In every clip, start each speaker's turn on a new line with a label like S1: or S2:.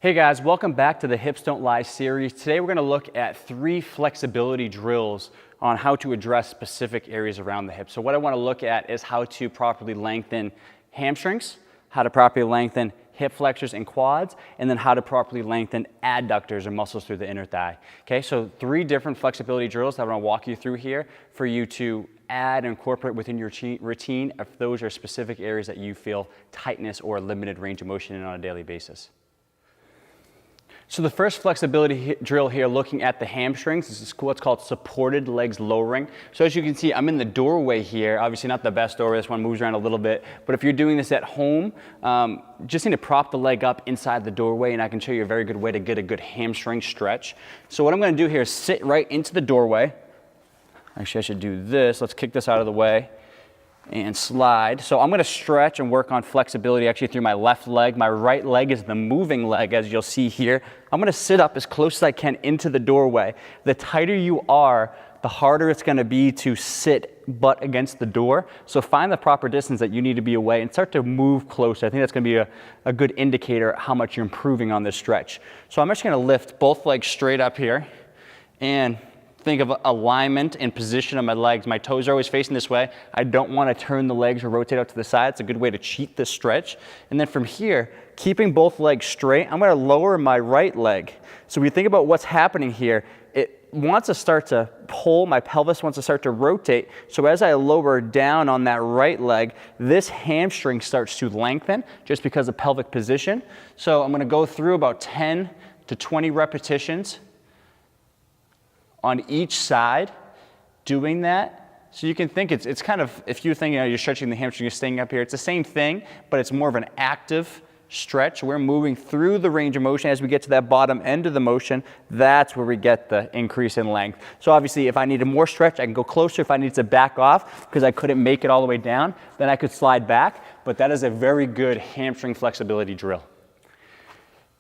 S1: Hey guys, welcome back to the Hips Don't Lie series. Today we're going to look at 3 flexibility drills on how to address specific areas around the hip. So what I want to look at is how to properly lengthen hamstrings, how to properly lengthen hip flexors and quads, and then how to properly lengthen adductors or muscles through the inner thigh. Okay, so 3 different flexibility drills that I'm going to walk you through here for you to add and incorporate within your routine if those are specific areas that you feel tightness or limited range of motion in on a daily basis. So the first flexibility drill here, looking at the hamstrings, this is what's called supported legs lowering. So as you can see, I'm in the doorway here. Obviously not the best doorway, this one moves around a little bit. But if you're doing this at home, just need to prop the leg up inside the doorway, and I can show you a very good way to get a good hamstring stretch. So what I'm gonna do here is sit right into the doorway. Actually, I should do this. Let's kick this out of the way and slide. So I'm going to stretch and work on flexibility actually through my left leg. My right leg is the moving leg, as you'll see here. I'm going to sit up as close as I can into the doorway. The tighter you are, the harder it's going to be to sit butt against the door. So find the proper distance that you need to be away and start to move closer. I think that's going to be a good indicator how much you're improving on this stretch. So I'm just going to lift both legs straight up here and think of alignment and position of my legs. My toes are always facing this way. I don't want to turn the legs or rotate out to the side. It's a good way to cheat this stretch. And then from here, keeping both legs straight, I'm going to lower my right leg. So when you think about what's happening here, it wants to start to pull, my pelvis wants to start to rotate. So as I lower down on that right leg, this hamstring starts to lengthen just because of pelvic position. So I'm going to go through about 10 to 20 repetitions on each side doing that. So you can think it's kind of, if you think you're stretching the hamstring, you're staying up here, it's the same thing, but it's more of an active stretch. We're moving through the range of motion. As we get to that bottom end of the motion, that's where we get the increase in length. So obviously if I needed more stretch, I can go closer. If I need to back off because I couldn't make it all the way down, then I could slide back, but that is a very good hamstring flexibility drill.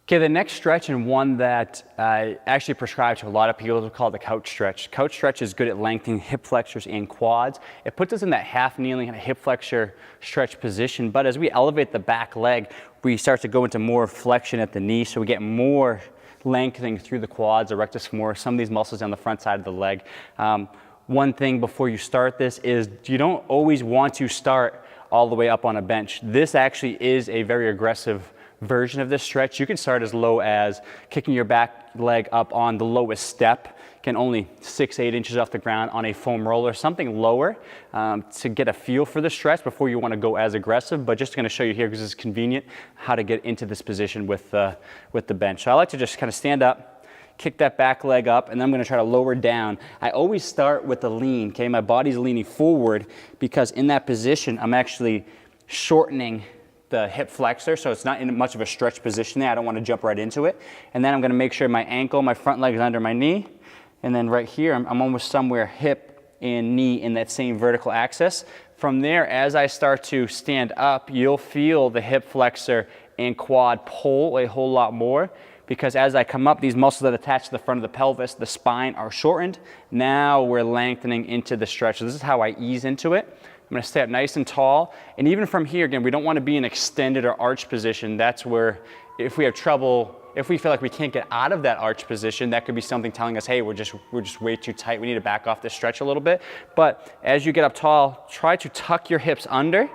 S1: Okay, the next stretch, and one that I actually prescribe to a lot of people, is called the couch stretch. Couch stretch is good at lengthening hip flexors and quads. It puts us in that half kneeling and hip flexor stretch position, but as we elevate the back leg, we start to go into more flexion at the knee, so we get more lengthening through the quads, erectus femoris, some of these muscles down the front side of the leg. One thing before you start this is you don't always want to start all the way up on a bench. This actually is a very aggressive version of this stretch. You can start as low as kicking your back leg up on the lowest step, can only 6-8 inches off the ground on a foam roller, something lower to get a feel for the stretch before you want to go as aggressive, but just going to show you here because it's convenient how to get into this position with the bench. So I like to just kind of stand up, kick that back leg up, and then I'm going to try to lower down. I always start with the lean, okay? My body's leaning forward because in that position I'm actually shortening the hip flexor, so it's not in much of a stretch position there. I don't want to jump right into it. And then I'm going to make sure my ankle, my front leg is under my knee. And then right here, I'm almost somewhere hip and knee in that same vertical axis. From there, as I start to stand up, you'll feel the hip flexor and quad pull a whole lot more, because as I come up, these muscles that attach to the front of the pelvis, the spine, are shortened. Now we're lengthening into the stretch. So this is how I ease into it. I'm going to stay up nice and tall, and even from here, again, we don't want to be in extended or arch position. That's where, if we have trouble, if we feel like we can't get out of that arch position, that could be something telling us, hey, we're just way too tight. We need to back off this stretch a little bit. But as you get up tall, try to tuck your hips under,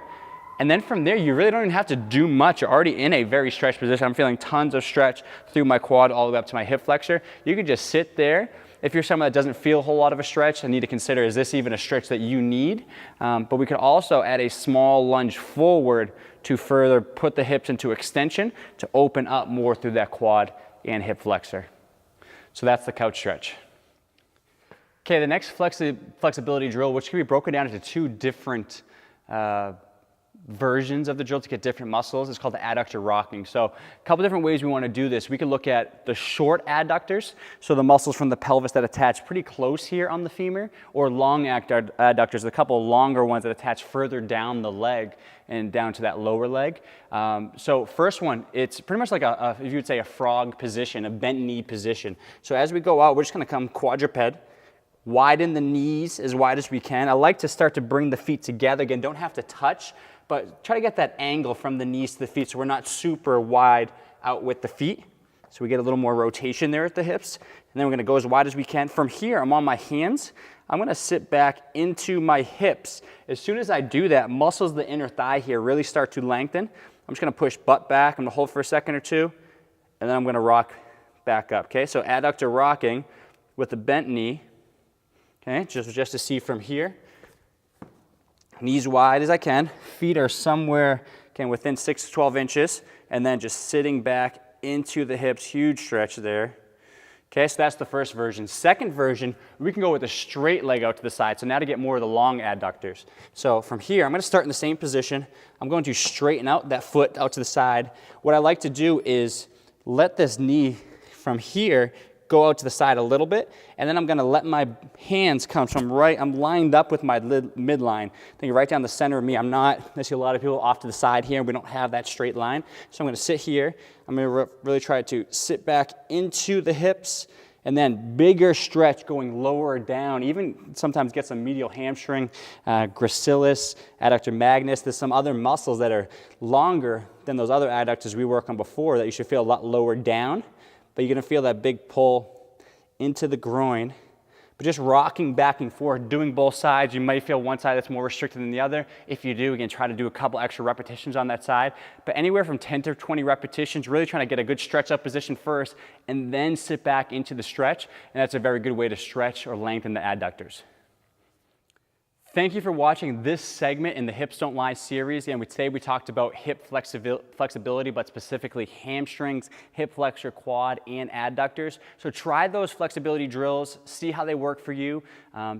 S1: and then from there, you really don't even have to do much. You're already in a very stretched position. I'm feeling tons of stretch through my quad all the way up to my hip flexor. You can just sit there. If you're someone that doesn't feel a whole lot of a stretch, I need to consider, is this even a stretch that you need? But we could also add a small lunge forward to further put the hips into extension to open up more through that quad and hip flexor. So that's the couch stretch. Okay, the next flexibility drill, which can be broken down into 2 different versions of the drill to get different muscles, is called the adductor rocking. So a couple different ways we want to do this. We can look at the short adductors, so the muscles from the pelvis that attach pretty close here on the femur, or long adductors, a couple longer ones that attach further down the leg and down to that lower leg. So first one, it's pretty much like if you would say a frog position, a bent knee position. So as we go out, we're just going to come quadruped, widen the knees as wide as we can. I like to start to bring the feet together. Again, don't have to touch, but try to get that angle from the knees to the feet so we're not super wide out with the feet. So we get a little more rotation there at the hips. And then we're gonna go as wide as we can. From here, I'm on my hands. I'm gonna sit back into my hips. As soon as I do that, muscles of the inner thigh here really start to lengthen. I'm just gonna push butt back. I'm gonna hold for a second or two, and then I'm gonna rock back up, okay? So adductor rocking with the bent knee, okay? Just to see from here. Knees wide as I can. Feet are somewhere, again, within 6 to 12 inches, and then just sitting back into the hips, huge stretch there. Okay, so that's the first version. Second version, we can go with a straight leg out to the side. So now to get more of the long adductors. So from here, I'm gonna start in the same position. I'm going to straighten out that foot out to the side. What I like to do is let this knee from here go out to the side a little bit, and then I'm gonna let my hands come from right, I'm lined up with my midline. Thinking right down the center of me. I see a lot of people off to the side here, we don't have that straight line. So I'm gonna sit here, I'm gonna really try to sit back into the hips, and then bigger stretch going lower down, even sometimes get some medial hamstring, gracilis, adductor magnus. There's some other muscles that are longer than those other adductors we worked on before that you should feel a lot lower down. But you're gonna feel that big pull into the groin. But just rocking back and forth, doing both sides. You might feel one side that's more restricted than the other. If you do, again, try to do a couple extra repetitions on that side. But anywhere from 10 to 20 repetitions, really trying to get a good stretch up position first, and then sit back into the stretch. And that's a very good way to stretch or lengthen the adductors. Thank you for watching this segment in the Hips Don't Lie series. And today we talked about hip flexibility, but specifically hamstrings, hip flexor, quad, and adductors. So try those flexibility drills, see how they work for you.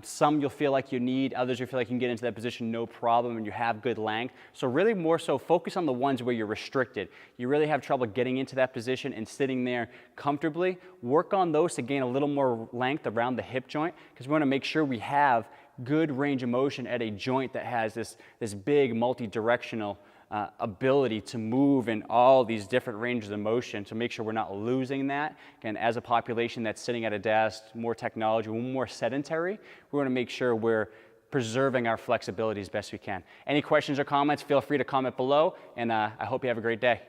S1: Some you'll feel like you need, others you feel like you can get into that position no problem and you have good length. So really more so focus on the ones where you're restricted. You really have trouble getting into that position and sitting there comfortably. Work on those to gain a little more length around the hip joint, because we want to make sure we have good range of motion at a joint that has this big multi-directional ability to move in all these different ranges of motion, to make sure we're not losing that. Again, as a population that's sitting at a desk, more technology, more sedentary, we want to make sure we're preserving our flexibility as best we can. Any questions or comments, feel free to comment below, and I hope you have a great day.